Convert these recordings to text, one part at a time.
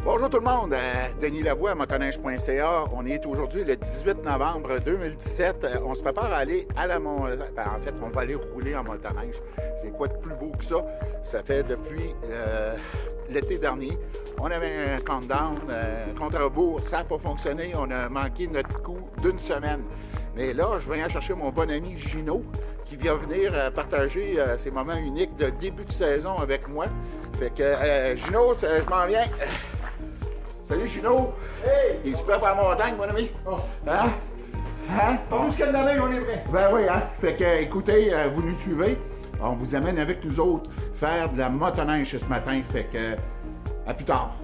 Bonjour tout le monde, Denis Lavoie, motoneige.ca. On est aujourd'hui le 18 novembre 2017. On se prépare à aller à la montagne. En fait, on va aller rouler en motoneige. C'est quoi de plus beau que ça? Ça fait depuis l'été dernier. On avait un countdown, compte à rebours. Ça n'a pas fonctionné. On a manqué notre coup d'une semaine. Mais là, je viens chercher mon bon ami Gino qui vient venir partager ces moments uniques de début de saison avec moi. Fait que Gino, je m'en viens. Salut Gino! Hey! Es-tu prêt pour la montagne, mon ami? Oh. Hein? Hein? Pas jusqu'à l'année, on est prêt. Ben oui, hein? Fait que, écoutez, vous nous suivez. On vous amène avec nous autres faire de la motoneige ce matin. Fait que, à plus tard.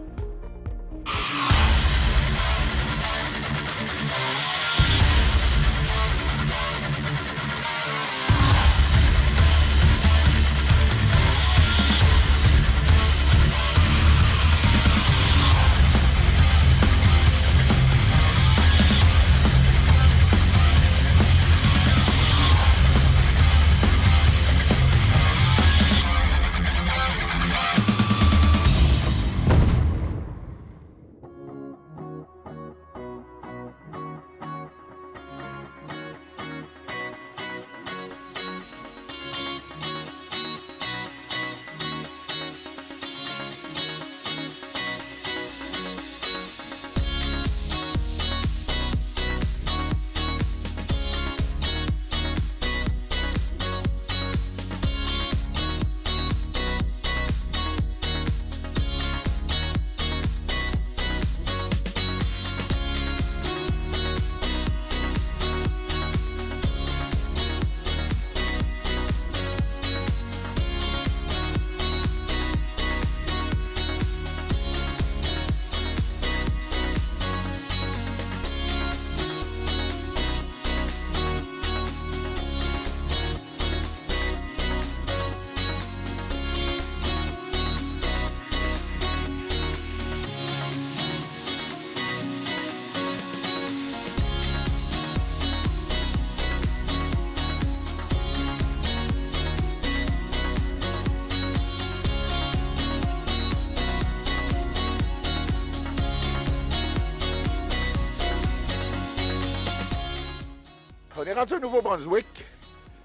On est rendu au Nouveau-Brunswick.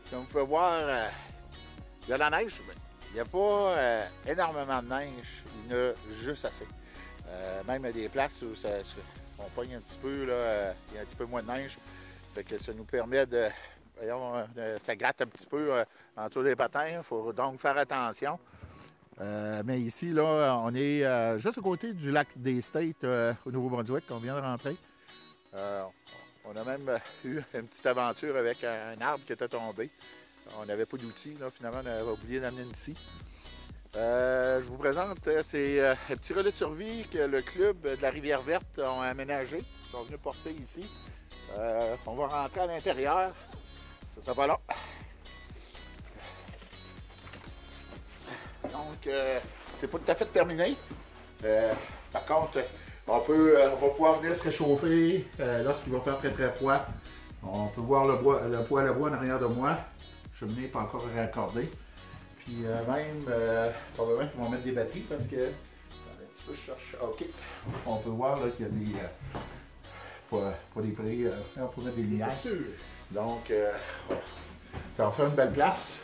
Comme vous pouvez voir, il y a de la neige. Il n'y a pas énormément de neige. Il y en a juste assez. Même à des places où on pogne un petit peu, là, il y a un petit peu moins de neige. Fait que ça nous permet de... Voyons, ça gratte un petit peu en dessous des patins. Il faut donc faire attention. Mais ici, là, on est juste à côté du lac des States au Nouveau-Brunswick. On vient de rentrer. On a même eu une petite aventure avec un arbre qui était tombé. On n'avait pas d'outils, finalement, on avait oublié d'amener une scie. Je vous présente, c'est un petit relais de survie que le club de la Rivière-Verte ont aménagé. Ils sont venus porter ici. On va rentrer à l'intérieur. Ça sera pas long. Donc, c'est pas tout à fait terminé. Par contre, on va pouvoir venir se réchauffer lorsqu'il va faire très très froid. On peut voir le poêle à bois en arrière de moi. Cheminée pas encore raccordée. Puis même, probablement qu'ils vont mettre des batteries parce que... Un petit peu, je cherche. OK. On peut voir qu'il y a des... pas des prix, on peut mettre des lumières. Donc, ça va faire une belle place.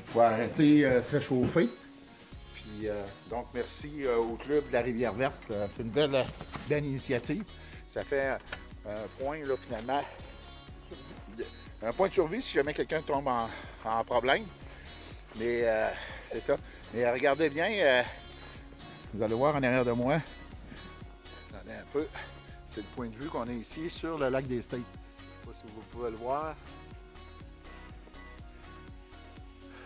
Il faut arrêter de se réchauffer. Donc, merci au club de la Rivière-Verte. C'est une belle initiative. Ça fait un point, là, finalement, un point de survie si jamais quelqu'un tombe en problème. Mais c'est ça. Mais regardez bien, vous allez voir en arrière de moi. Regardez un peu. C'est le point de vue qu'on a ici sur le lac des States. Je ne sais pas si vous pouvez le voir.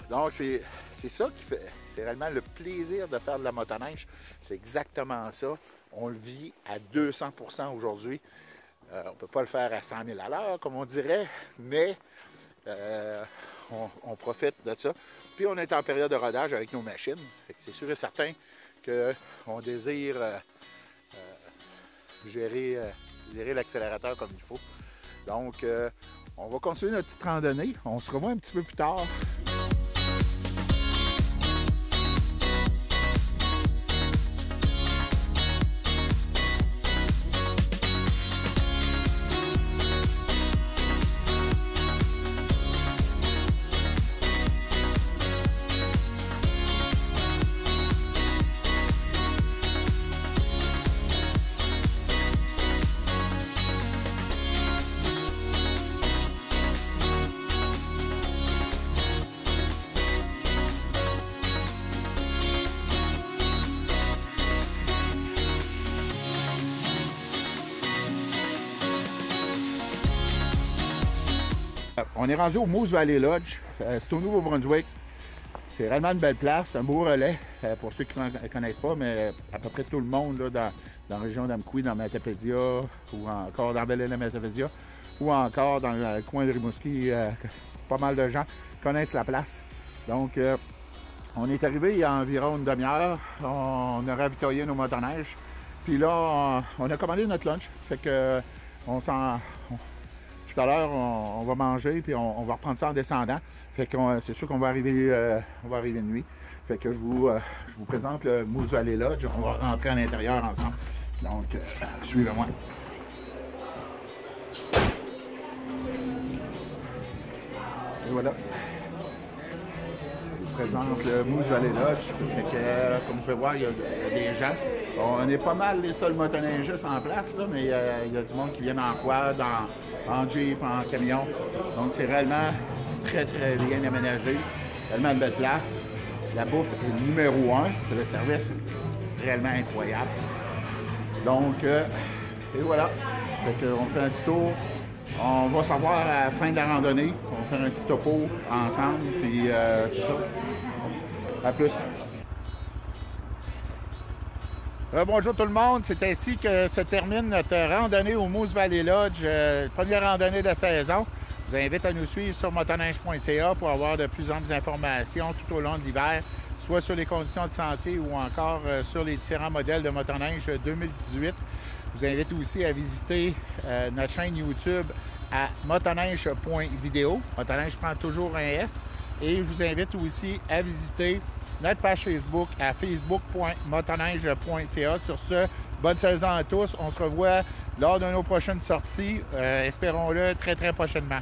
Donc, c'est ça qui fait... C'est réellement le plaisir de faire de la motoneige. C'est exactement ça. On le vit à 200% aujourd'hui. On ne peut pas le faire à 100 000 à l'heure, comme on dirait, mais on profite de ça. Puis on est en période de rodage avec nos machines. C'est sûr et certain qu'on désire gérer l'accélérateur comme il faut. Donc, on va continuer notre petite randonnée. On se revoit un petit peu plus tard. On est rendu au Moose Valley Lodge. C'est au Nouveau-Brunswick. C'est vraiment une belle place, un beau relais. Pour ceux qui ne connaissent pas, mais à peu près tout le monde là, dans la région d'Amqui, dans Matapédia, ou encore dans Belle-Île-Matapédia, ou encore dans le coin de Rimouski, pas mal de gens connaissent la place. Donc, on est arrivé il y a environ une demi-heure. On a ravitaillé nos motoneiges. Puis là, on a commandé notre lunch. Fait que tout à l'heure, on va manger, puis on va reprendre ça en descendant. Fait que c'est sûr qu'on va arriver de nuit. Fait que je vous présente le Moose Valley Lodge. On va rentrer à l'intérieur ensemble. Donc, suivez-moi. Et voilà. Je vous présente le Moose Valley Lodge. Fait que, comme vous pouvez voir, il y a des gens. On est pas mal les seuls motoneigistes en place, là, mais il y a du monde qui vient en quad, en jeep, en camion. Donc, c'est réellement très, très bien aménagé. Tellement de belle place. La bouffe est numéro 1. Le service est réellement incroyable. Donc, et voilà. Fait qu'on fait un petit tour. On va savoir à la fin de la randonnée. On va faire un petit topo ensemble. Puis, c'est ça. À plus. Bonjour tout le monde, c'est ainsi que se termine notre randonnée au Moose Valley Lodge, première randonnée de saison. Je vous invite à nous suivre sur motoneige.ca pour avoir de plus amples informations tout au long de l'hiver, soit sur les conditions de sentier ou encore sur les différents modèles de motoneige 2018. Je vous invite aussi à visiter notre chaîne YouTube à motoneige.video. Motoneige prend toujours un S. Et je vous invite aussi à visiter notre page Facebook à facebook.motoneige.ca. Sur ce, bonne saison à tous. On se revoit lors de nos prochaines sorties. Espérons-le très, très prochainement.